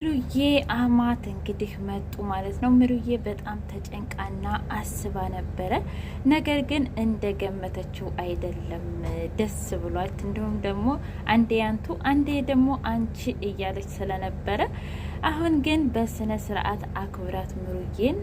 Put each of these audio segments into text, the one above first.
ምሩዬ አማት እንግዲህ መጡ ማለት ነው። ምሩዬ በጣም ተጨንቃና አስባ ነበረ። ነገር ግን እንደገመተችው አይደለም። ደስ ብሏት እንዲሁም ደግሞ አንዴ አንቱ አንዴ ደግሞ አንቺ እያለች ስለነበረ አሁን ግን በስነ ስርዓት አክብራት ምሩዬን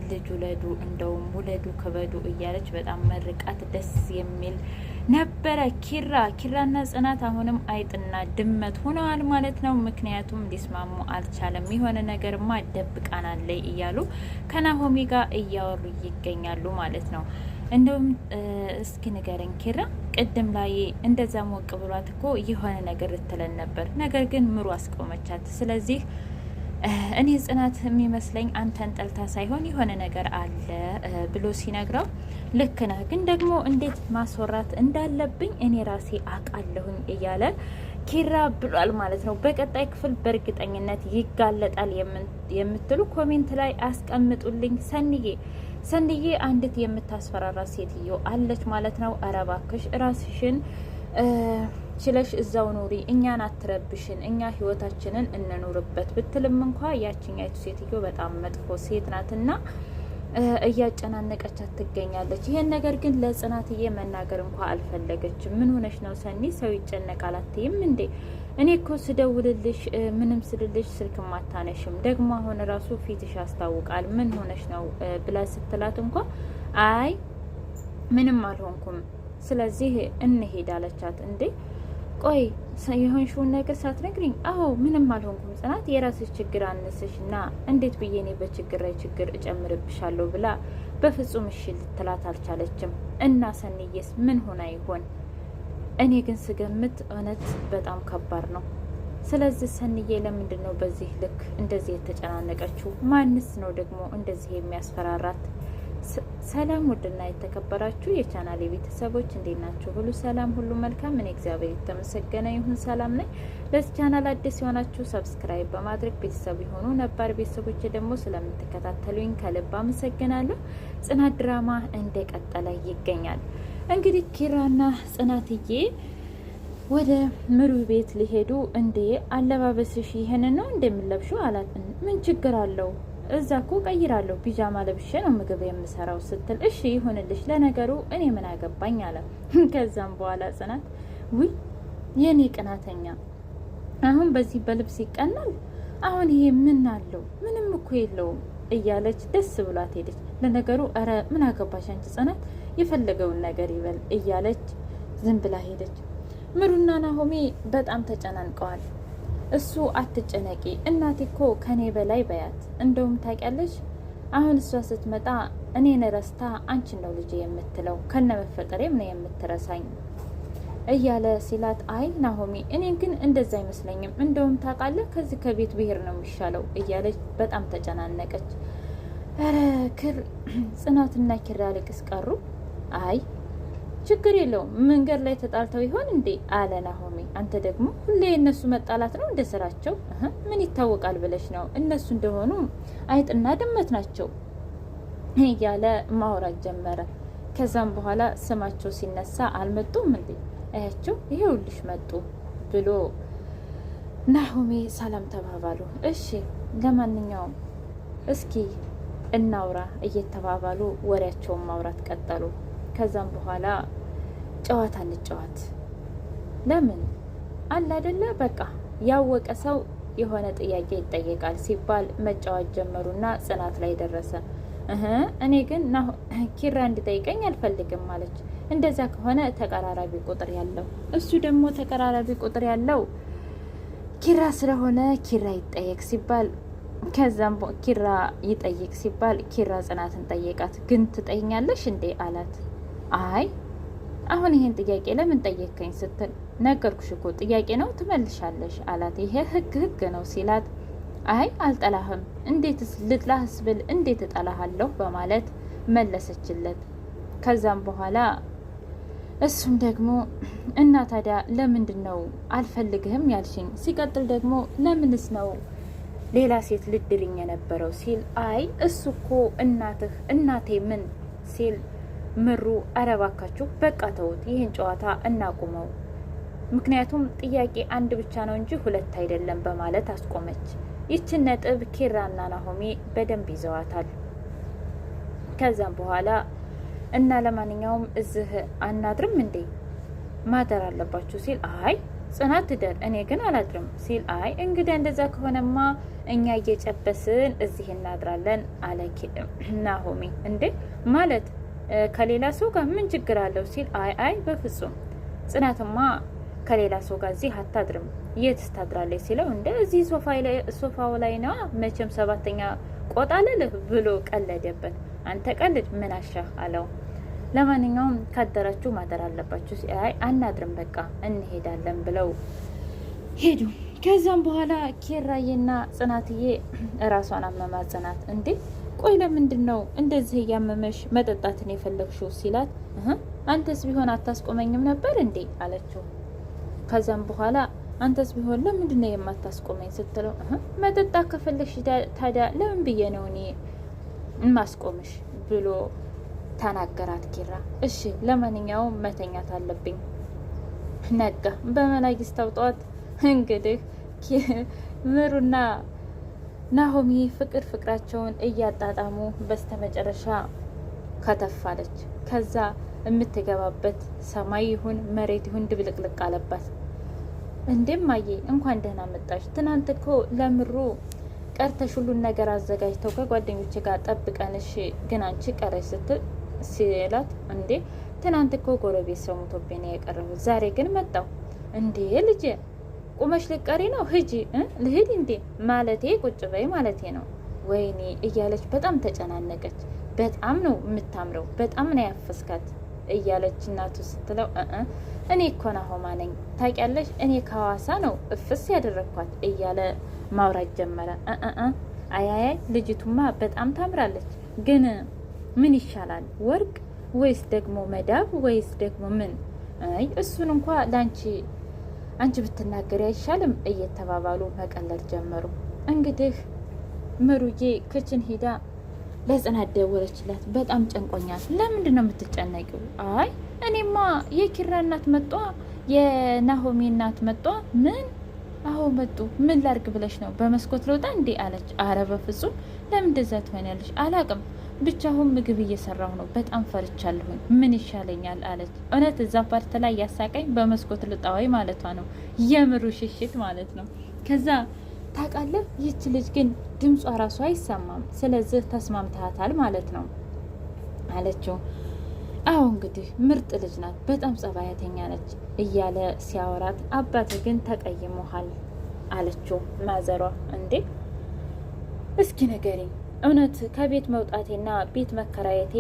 ልጅ ውለዱ እንደውም ውለዱ ክበዱ እያለች በጣም መርቃት ደስ የሚል ነበረ። ኪራና ጽናት አሁንም አይጥና ድመት ሆነዋል ማለት ነው። ምክንያቱም ሊስማሙ አልቻለም። የሆነ ነገርማ ደብቃናለይ እያሉ ከናሆሚ ጋር እያወሩ ይገኛሉ ማለት ነው። እንደውም እስኪ ንገረኝ ኪራ፣ ቅድም ላይ እንደዛ ሞቅ ብሏት እኮ የሆነ ነገር ልትለን ነበር፣ ነገር ግን ምሩ አስቆመቻት። ስለዚህ እኔ ጽናት የሚመስለኝ አንተን ጠልታ ሳይሆን የሆነ ነገር አለ ብሎ ሲነግረው ልክ ነህ፣ ግን ደግሞ እንዴት ማስወራት እንዳለብኝ እኔ ራሴ አውቃለሁኝ እያለ ኪራ ብሏል ማለት ነው። በቀጣይ ክፍል በእርግጠኝነት ይጋለጣል የምትሉ ኮሜንት ላይ አስቀምጡልኝ። ሰንዬ አንዲት የምታስፈራራ ሴትዮ አለች ማለት ነው። ኧረ እባክሽ ራስሽን ችለሽ እዛው ኑሪ፣ እኛን አትረብሽን፣ እኛ ህይወታችንን እንኑርበት ብትልም እንኳ ያችኛይቱ ሴትዮ በጣም መጥፎ ሴት ናትና እያጨናነቀቻት ትገኛለች። ይሄን ነገር ግን ለጽናትዬ መናገር እንኳ አልፈለገችም። ምን ሆነሽ ነው ሰኒ? ሰው ይጨነቃል አትይም እንዴ? እኔ እኮ ስደውልልሽ ምንም ስልልሽ ስልክ ማታነሽም፣ ደግሞ አሁን ራሱ ፊትሽ ያስታውቃል። ምን ሆነሽ ነው ብላ ስትላት እንኳ አይ ምንም አልሆንኩም፣ ስለዚህ እንሄድ አለቻት። እንዴ ቆይ የሆንሽውን ነገር ሳትነግሪኝ? አዎ ምንም አልሆንኩም ጽናት፣ የራስሽ ችግር አነሰሽ እና እንዴት ብዬ እኔ በችግር ላይ ችግር እጨምርብሻለሁ ብላ በፍጹም እሺ ልትላት አልቻለችም። እና ሰንዬስ ምን ሆና ይሆን? እኔ ግን ስገምት እውነት በጣም ከባድ ነው። ስለዚህ ሰንዬ ለምንድን ነው በዚህ ልክ እንደዚህ የተጨናነቀችው? ማንስ ነው ደግሞ እንደዚህ የሚያስፈራራት? ሰላም ውድና የተከበራችሁ የቻናሌ ቤተሰቦች እንዴት ናችሁ? ሁሉ ሰላም፣ ሁሉ መልካም። እኔ እግዚአብሔር የተመሰገነ ይሁን ሰላም ነኝ። ለዚህ ቻናል አዲስ የሆናችሁ ሰብስክራይብ በማድረግ ቤተሰብ የሆኑ ነባር ቤተሰቦች ደግሞ ስለምትከታተሉኝ ከልብ አመሰግናለሁ። ጽናት ድራማ እንደቀጠለ ይገኛል። እንግዲህ ኪራና ጽናትዬ ወደ ምሩ ቤት ሊሄዱ፣ እንዴ አለባበስሽ ይሄን ነው እንደምለብሽው አላት። ምን ችግር አለው? እዛ እኮ ቀይራለሁ፣ ፒጃማ ለብሼ ነው ምግብ የምሰራው ስትል እሺ ይሁንልሽ፣ ለነገሩ እኔ ምን አገባኝ አለ። ከዛም በኋላ ጽናት ውይ የኔ ቅናተኛ፣ አሁን በዚህ በልብስ ይቀናል? አሁን ይሄ ምን አለው? ምንም እኮ የለውም እያለች ደስ ብሏት ሄደች። ለነገሩ ኧረ ምን አገባሽ አንቺ ጽናት፣ የፈለገውን ነገር ይበል እያለች ዝም ብላ ሄደች። ምሩና ናሆሜ በጣም ተጨናንቀዋል። እሱ አትጨነቂ እናቴ እኮ ከኔ በላይ በያት፣ እንደውም ታውቂያለሽ አሁን እሷ ስትመጣ እኔን ረስታ አንቺን ነው ልጄ የምትለው፣ ከነ መፈጠሬም ነው የምትረሳኝ እያለ ሲላት፣ አይ ናሆሜ እኔን ግን እንደዛ አይመስለኝም፣ እንደውም ታውቃለህ ከዚህ ከቤት ብሄር ነው የሚሻለው እያለች በጣም ተጨናነቀች። ኧረ ጽናትና ኪራ ልቅስ ቀሩ። አይ ችግር የለውም መንገድ ላይ ተጣልተው ይሆን እንዴ አለ ናሆሜ። አንተ ደግሞ ሁሌ እነሱ መጣላት ነው እንደ ስራቸው? ምን ይታወቃል ብለሽ ነው? እነሱ እንደሆኑ አይጥና ድመት ናቸው እያለ ማውራት ጀመረ። ከዛም በኋላ ስማቸው ሲነሳ አልመጡም እንዴ አያቸው ይሄውልሽ መጡ ብሎ ናሆሜ ሰላም ተባባሉ። እሺ ለማንኛውም እስኪ እናውራ እየተባባሉ ወሬያቸውን ማውራት ቀጠሉ። ከዛም በኋላ ጨዋታ እንጨዋት፣ ለምን አለ አይደለ በቃ ያወቀ ሰው የሆነ ጥያቄ ይጠየቃል ሲባል መጫወት ጀመሩና ጽናት ላይ ደረሰ። እኔ ግን ኪራ እንዲጠይቀኝ አልፈልግም አለች። እንደዛ ከሆነ ተቀራራቢ ቁጥር ያለው እሱ ደግሞ ተቀራራቢ ቁጥር ያለው ኪራ ስለሆነ ኪራ ይጠየቅ ሲባል፣ ከዛም ኪራ ይጠይቅ ሲባል ኪራ ጽናትን ጠየቃት። ግን ትጠይኛለሽ እንዴ አላት። አይ አሁን ይሄን ጥያቄ ለምን ጠየቅከኝ ስትል፣ ነገርኩሽ እኮ ጥያቄ ነው ትመልሻለሽ አላት። ይሄ ህግ ነው ሲላት፣ አይ አልጠላህም፣ እንዴትስ ልጥላህስ ብል እንዴት እጠላሃለሁ በማለት መለሰችለት። ከዛም በኋላ እሱም ደግሞ እና ታዲያ ለምንድን ነው አልፈልግህም ያልሽኝ? ሲቀጥል ደግሞ ለምንስ ነው ሌላ ሴት ልድርኝ የነበረው ሲል፣ አይ እሱ እኮ እናቴ ምን ሲል፣ ምሩ ኧረ እባካችሁ በቃ ተውት፣ ይህን ጨዋታ እናቁመው ምክንያቱም ጥያቄ አንድ ብቻ ነው እንጂ ሁለት አይደለም በማለት አስቆመች። ይችን ነጥብ ኪራና ናሆሜ በደንብ ይዘዋታል። ከዛም በኋላ እና ለማንኛውም እዚህ አናድርም እንዴ ማደር አለባችሁ ሲል አይ ጽናት ትደር እኔ ግን አላድርም ሲል አይ እንግዲህ እንደዛ ከሆነማ እኛ እየጨበስን እዚህ እናድራለን አለ ናሆሜ። እንዴ ማለት ከሌላ ሰው ጋር ምን ችግር አለው ሲል አይ በፍጹም ጽናትማ ከሌላ ሰው ጋር እዚህ አታድርም የት ታድራለች ሲለው እንደ እዚህ ሶፋው ላይ ነዋ መቼም ሰባተኛ ቆጣልልህ ብሎ ቀለደበት። አንተ ቀልድ ምን አሻህ አለው። ለማንኛውም ካደራችሁ ማደር አለባችሁ አይ አናድርም በቃ እንሄዳለን ብለው ሄዱ። ከዛም በኋላ ኪራዬና ጽናትዬ እራሷን አመማት። ጽናት እንዴ ቆይ ለምንድን ነው እንደዚህ እያመመሽ መጠጣትን የፈለግሽው ሲላት አንተስ ቢሆን አታስቆመኝም ነበር እንዴ አለችው። ከዛም በኋላ አንተስ ቢሆን ለምንድን ነው የማታስቆመኝ ስትለው መጠጣት ከፈለግሽ ታዲያ ለምን ብዬ ነው እኔ ማስቆምሽ ብሎ ተናገራት ኪራ። እሺ ለማንኛውም መተኛት አለብኝ ነጋ። በመናጊስታው ጠዋት እንግዲህ ምሩና ናሆሚ ፍቅራቸውን እያጣጣሙ በስተመጨረሻ ከተፋለች። ከዛ የምትገባበት ሰማይ ይሁን መሬት ይሁን ድብልቅልቅ አለባት። እንደማዬ እንኳን ደህና መጣሽ። ትናንት እኮ ለምሩ ቀርተሽ ሁሉን ነገር አዘጋጅተው ከጓደኞች ጋር ጠብቀንሽ ግን አንቺ ቀረሽ ስትል ሲላት እንዴ ትናንት እኮ ጎረቤት ሰው ሞቶብኝ ነው የቀረሁት ዛሬ ግን መጣው። እንዴ ልጄ ቁመሽ ልቀሪ ነው ሂጂ ልሂድ እንዴ ማለቴ ቁጭ በይ ማለቴ ነው ወይኔ እያለች በጣም ተጨናነቀች። በጣም ነው የምታምረው በጣም ነው ያፈስካት እያለች እናቱ ስትለው እኔ እኮ ናሆማ ነኝ ታውቂያለሽ እኔ ከሐዋሳ ነው እፍስ ያደረኳት እያለ ማውራት ጀመረ። አያያይ ልጅቱማ በጣም ታምራለች ግን ምን ይሻላል ወርቅ ወይስ ደግሞ መዳብ ወይስ ደግሞ ምን? አይ እሱን እንኳ አንቺ ብትናገሪ አይሻልም እየተባባሉ መቀለል ጀመሩ። እንግዲህ ምሩዬ ክችን ሂዳ ለጽናት ደወለችላት። በጣም ጨንቆኛል። ለምንድን ነው የምትጨነቂው? አይ እኔማ የኪራ እናት መጧ የናሆሚ እናት መጧ። ምን? አዎ መጡ። ምን ላርግ ብለሽ ነው? በመስኮት ልውጣ እንዴ አለች። አረ በፍጹም ለምን እንደዛ ትሆኛለሽ? አላቅም ብቻ አሁን ምግብ እየሰራሁ ነው በጣም ፈርቻለሁኝ ምን ይሻለኛል አለች። እውነት እዛ ፓርት ላይ ያሳቀኝ በመስኮት ልጣወይ ማለቷ ነው የምሩ ሽሽት ማለት ነው። ከዛ ታውቃለህ ይህች ልጅ ግን ድምጿ ራሱ አይሰማም ስለዚህ ተስማምታታል ማለት ነው አለችው። አዎ እንግዲህ ምርጥ ልጅ ናት በጣም ጸባያተኛ ነች እያለ ሲያወራት አባት ግን ተቀይሞሃል አለችው ማዘሯ። እንዴ እስኪ ንገሪኝ እውነት ከቤት መውጣቴና ቤት መከራየቴ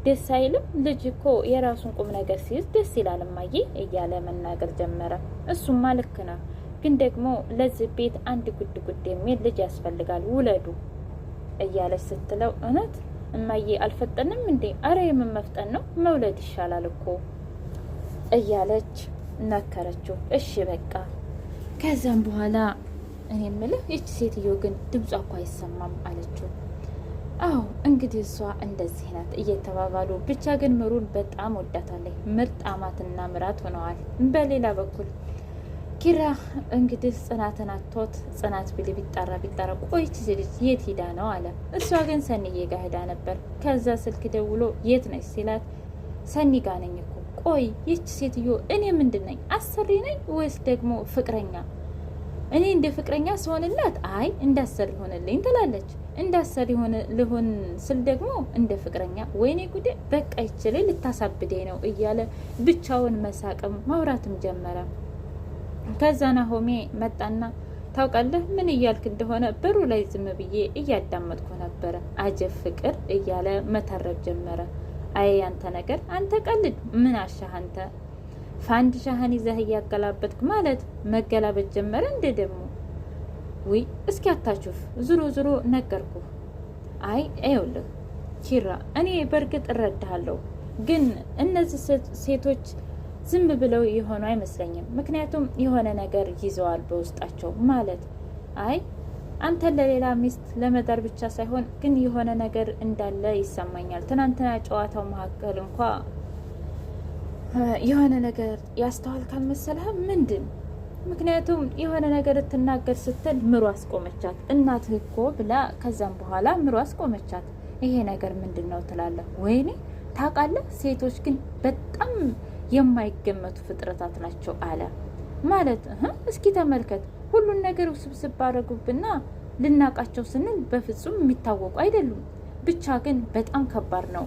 ደስ አይልም? ልጅ እኮ የራሱን ቁም ነገር ሲይዝ ደስ ይላል እማዬ እያለ መናገር ጀመረ። እሱማ ልክ ነው ግን ደግሞ ለዚህ ቤት አንድ ጉድ የሚል ልጅ ያስፈልጋል ውለዱ እያለች ስትለው እውነት እማዬ አልፈጠንም እንዴ? አረ የምን መፍጠን ነው መውለድ ይሻላል እኮ እያለች መከረችው። እሺ በቃ ከዛም በኋላ እኔ የምልህ ይቺ ሴትዮ ግን ድምጿ እኮ አይሰማም አለችው። አዎ እንግዲህ እሷ እንደዚህ ናት እየተባባሉ ብቻ ግን ምሩን በጣም ወዳታለች። ምርጥ አማትና ምራት ሆነዋል። በሌላ በኩል ኪራ እንግዲህ ጽናትን አቶት ጽናት ቢል ቢጣራ ቆይች ልጅ የት ሂዳ ነው አለ። እሷ ግን ሰኒዬ ጋር ሄዳ ነበር። ከዛ ስልክ ደውሎ የት ነች ሲላት ሰኒ ጋ ነኝ እኮ። ቆይ ይች ሴትዮ እኔ ምንድን ነኝ አሰሪ ነኝ ወይስ ደግሞ ፍቅረኛ? እኔ እንደ ፍቅረኛ ስሆንላት አይ እንዳሰሪ ሆንልኝ ትላለች። እንዳሰሪ ልሆን ስል ደግሞ እንደ ፍቅረኛ ወይኔ ጉዴ በቃ ይችላል ልታሳብደኝ ነው እያለ ብቻውን መሳቅም ማውራትም ጀመረ። ከዛ ናሆሜ መጣና ታውቃለህ ምን እያልክ እንደሆነ በሩ ላይ ዝም ብዬ እያዳመጥኩ ነበረ አጀብ ፍቅር እያለ መተረብ ጀመረ። አይ ያንተ ነገር አንተ ቀልድ ምን አሻህ አንተ ፋንድ ሻህን ይዘህ እያገላበጥክ ማለት መገላበጥ ጀመረ እንደ ደግሞ ውይ እስኪ አታችሁፍ ዙሮ ነገርኩ። አይ አይውልህ ኪራ እኔ በእርግጥ እረዳሃለሁ ግን እነዚህ ሴቶች ዝም ብለው የሆኑ አይመስለኝም። ምክንያቱም የሆነ ነገር ይዘዋል በውስጣቸው ማለት አይ አንተን ለሌላ ሚስት ለመዳር ብቻ ሳይሆን ግን የሆነ ነገር እንዳለ ይሰማኛል። ትናንትና ጨዋታው መካከል እንኳ የሆነ ነገር ያስተዋል ካልመሰለህ ምንድን? ምክንያቱም የሆነ ነገር ትናገር ስትል ምሩ አስቆመቻት። እናትህ እኮ ብላ ከዛም በኋላ ምሩ አስቆመቻት። ይሄ ነገር ምንድን ነው ትላለህ? ወይኔ ታውቃለህ፣ ሴቶች ግን በጣም የማይገመቱ ፍጥረታት ናቸው አለ። ማለት እስኪ ተመልከት፣ ሁሉን ነገር ውስብስብ አደረጉብና ልናቃቸው ስንል በፍጹም የሚታወቁ አይደሉም። ብቻ ግን በጣም ከባድ ነው።